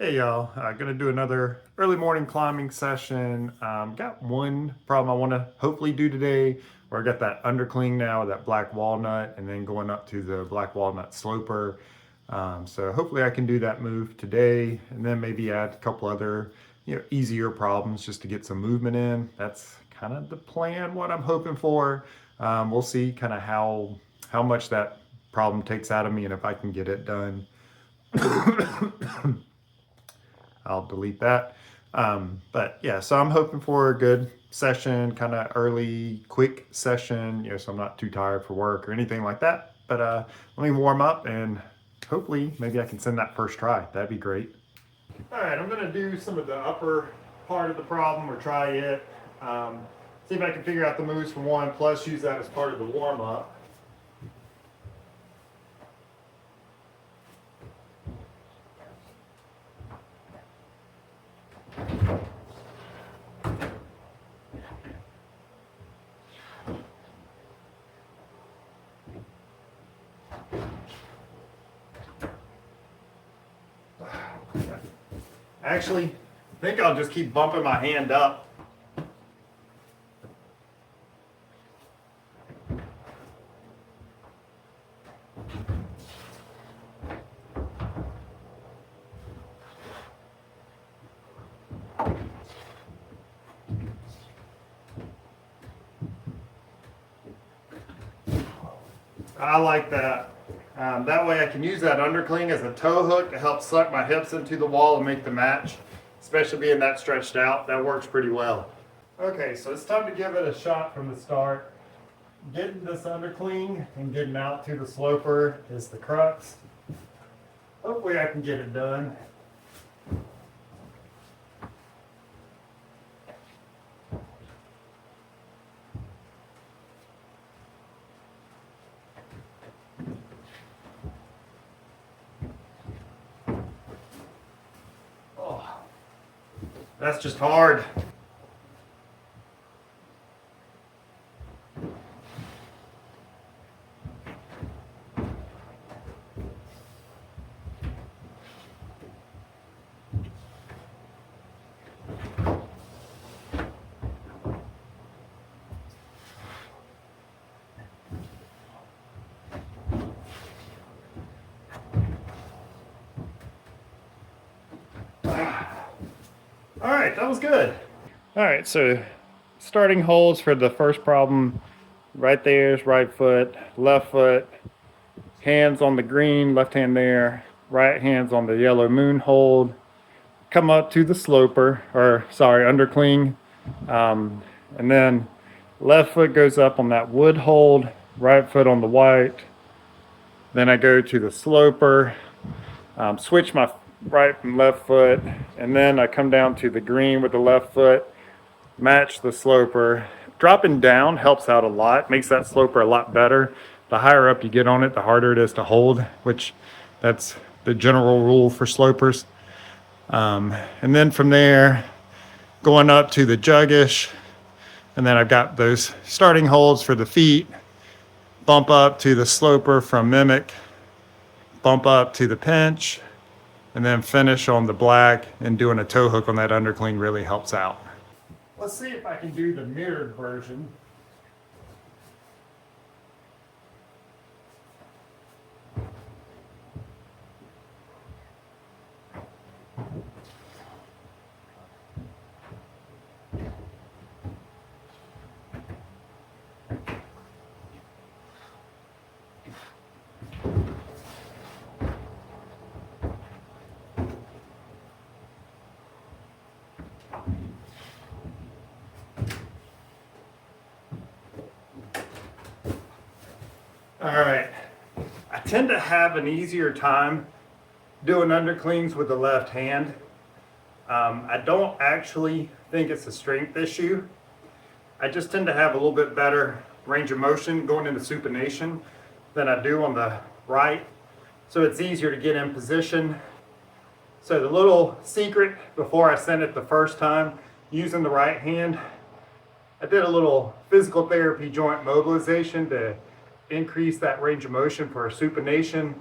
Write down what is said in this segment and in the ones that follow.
Hey y'all, gonna do another early morning climbing session. Got one problem I want to hopefully do today, where I got that undercling now, that black walnut, and then going up to the black walnut sloper. So hopefully I can do that move today, and then maybe add a couple other, easier problems just to get some movement in. That's kind of the plan, what I'm hoping for. We'll see kind of how much that problem takes out of me and if I can get it done. I'll delete that. But yeah, so I'm hoping for a good session, kind of early, quick session, so I'm not too tired for work or anything like that. But let me warm up and hopefully maybe I can send that first try. That'd be great. All right, I'm gonna do some of the upper part of the problem or try it. See if I can figure out the moves for one, plus use that as part of the warm up. Actually, I think I'll just keep bumping my hand up. I like that. That way I can use that undercling as a toe hook to help suck my hips into the wall and make the match, especially being that stretched out. That works pretty well. Okay, so it's time to give it a shot from the start. Getting this undercling and getting out to the sloper is the crux. Hopefully I can get it done. Oh, that's just hard. All right, that was good. All right, so starting holes for the first problem, right there is right foot, left foot, hands on the green, left hand there, right hand's on the yellow moon hold, come up to the sloper, or sorry, undercling, and then left foot goes up on that wood hold, right foot on the white, then I go to the sloper, switch my right and left foot, and then I come down to the green with the left foot, match the sloper. Dropping down helps out a lot, makes that sloper a lot better. The higher up you get on it, the harder it is to hold, which that's the general rule for slopers. And then from there, going up to the juggish, and then I've got those starting holds for the feet, bump up to the sloper from mimic, bump up to the pinch, and then finish on the black, and doing a toe hook on that undercling really helps out. Let's see if I can do the mirrored version. All right, I tend to have an easier time doing underclings with the left hand. I don't actually think it's a strength issue. I just tend to have a little bit better range of motion going into supination than I do on the right. So it's easier to get in position. So the little secret before I sent it the first time, using the right hand, I did a little physical therapy joint mobilization to increase that range of motion for a supination.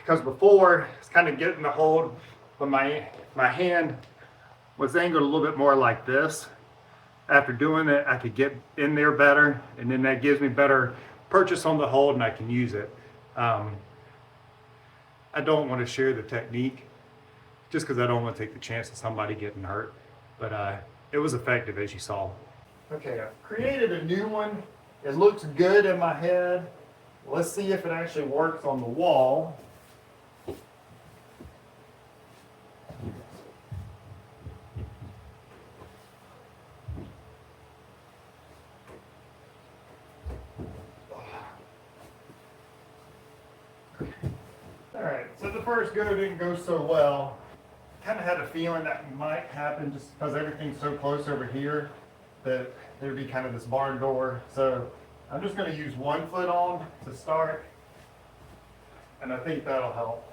Because before, it's kind of getting the hold but my hand was angled a little bit more like this. After doing it, I could get in there better, and then that gives me better purchase on the hold, and I can use it. I don't want to share the technique just because I don't want to take the chance of somebody getting hurt, but it was effective, as you saw. Okay, I've created a new one. It looks good in my head. Let's see if it actually works on the wall. Alright, so the first go didn't go so well. Kind of had a feeling that might happen just because everything's so close over here that there'd be kind of this barn door. So I'm just going to use 1 foot on to start, and I think that'll help.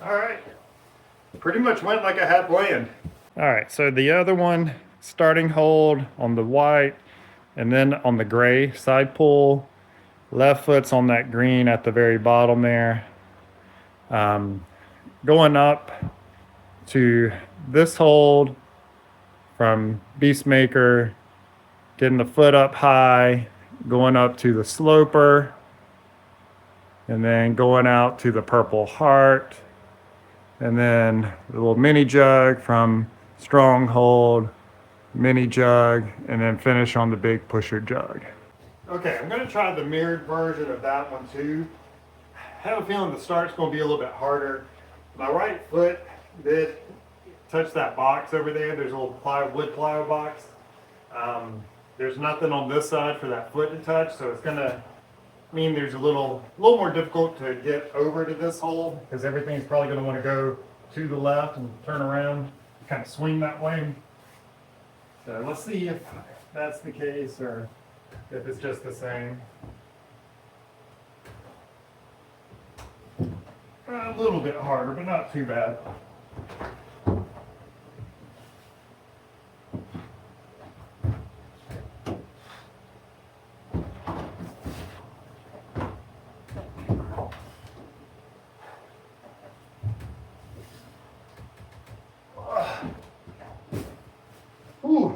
All right, pretty much went like I had planned. All right, so the other one, starting hold on the white, and then on the gray side pull, left foot's on that green at the very bottom there. Going up to this hold from Beastmaker, getting the foot up high, going up to the sloper, and then going out to the purple heart, and then the little mini jug from Stronghold, mini jug, and then finish on the big pusher jug. Okay, I'm gonna try the mirrored version of that one too. I have a feeling the start's gonna be a little bit harder. My right foot did touch that box over there. There's a little wood plywood box. There's nothing on this side for that foot to touch, so it's gonna mean there's a little more difficult to get over to this hole because everything's probably going to want to go to the left and turn around, kind of swing that way. So let's see if that's the case or if it's just the same. A little bit harder, but not too bad. Ooh.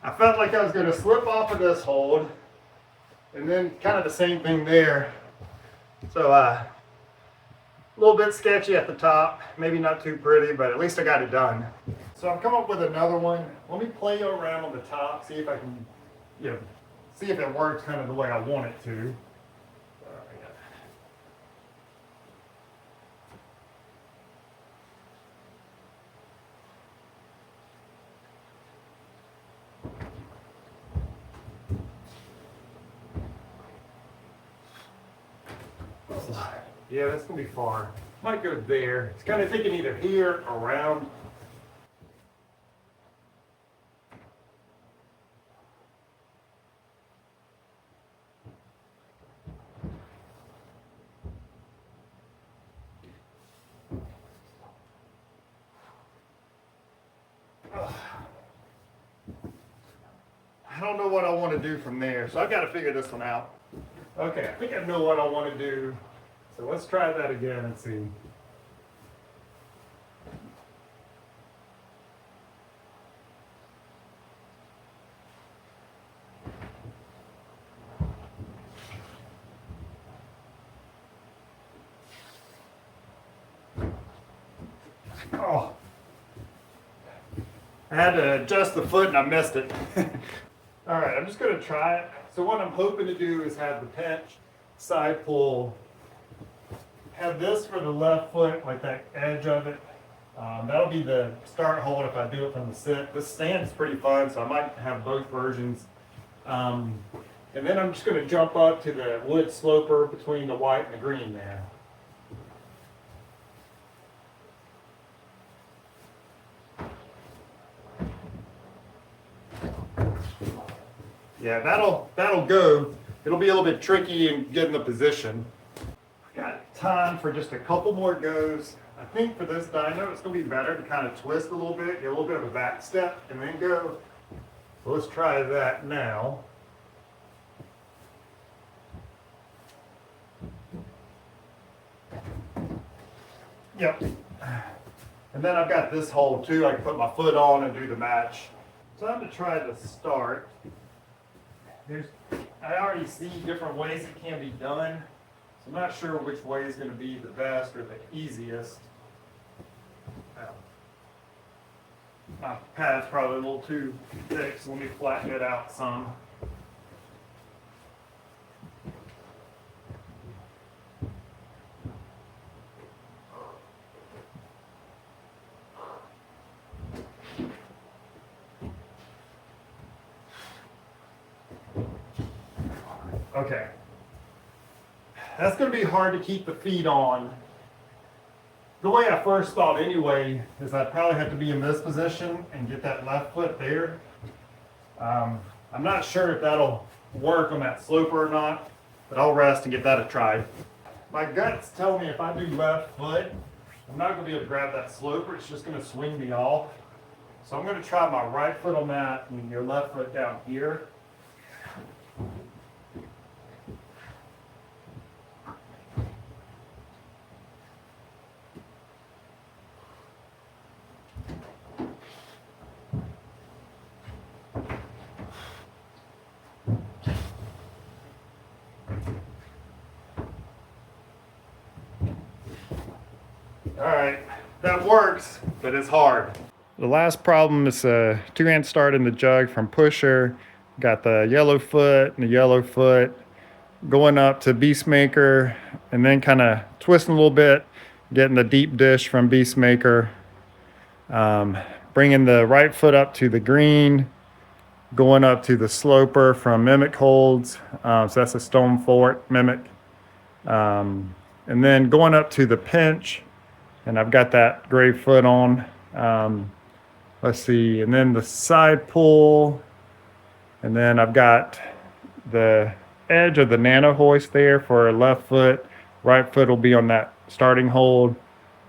I felt like I was going to slip off of this hold, and then kind of the same thing there. So a little bit sketchy at the top, maybe not too pretty, but at least I got it done. So I've come up with another one. Let me play around on the top, see if I can, see if it works kind of the way I want it to. Yeah, that's gonna be far. Might go there. It's kind of thinking either here or around. I don't know what I want to do from there, so I've got to figure this one out. Okay, I think I know what I want to do. So let's try that again and see. Oh, I had to adjust the foot and I missed it. All right, I'm just going to try it. So what I'm hoping to do is have the pinch side pull, have this for the left foot, like that edge of it. That'll be the start hold if I do it from the sit. This stand is pretty fun, so I might have both versions. And then I'm just going to jump up to the wood sloper between the white and the green there. Yeah, that'll go. It'll be a little bit tricky in getting the position. Got time for just a couple more goes. I think for this dyno, it's gonna be better to kind of twist a little bit, get a little bit of a back step, and then go. So let's try that now. Yep. And then I've got this hole too. I can put my foot on and do the match. Time to try to start. I already see different ways it can be done. So I'm not sure which way is going to be the best or the easiest. My pad's probably a little too thick, so let me flatten it out some. Okay. That's going to be hard to keep the feet on. The way I first thought anyway is I'd probably have to be in this position and get that left foot there. I'm not sure if that'll work on that sloper or not, but I'll rest and give that a try. My guts tell me if I do left foot, I'm not going to be able to grab that sloper. It's just going to swing me off. So I'm going to try my right foot on that and your left foot down here. All right, that works, but it's hard. The last problem is a 2-hand start in the jug from pusher. Got the yellow foot and the yellow foot going up to Beastmaker and then kind of twisting a little bit, getting the deep dish from Beastmaker. Bringing the right foot up to the green, going up to the sloper from Mimic holds. So that's a Stone Fort Mimic. And then going up to the pinch, and I've got that gray foot on. Let's see, and then the side pull, and then I've got the edge of the nano hoist there for left foot. Right foot will be on that starting hold,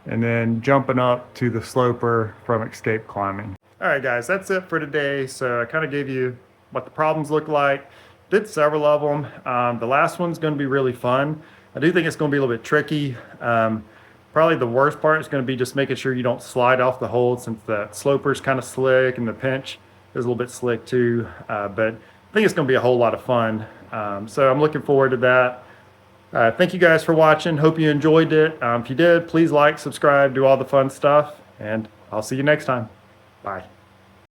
and then jumping up to the sloper from escape climbing. All right, guys, that's it for today. So I kind of gave you what the problems look like. Did several of them. The last one's going to be really fun. I do think it's going to be a little bit tricky. Probably the worst part is going to be just making sure you don't slide off the hold, since the sloper's kind of slick and the pinch is a little bit slick too. But I think it's going to be a whole lot of fun. So I'm looking forward to that. Thank you guys for watching. Hope you enjoyed it. If you did, please like, subscribe, do all the fun stuff, and I'll see you next time. Bye.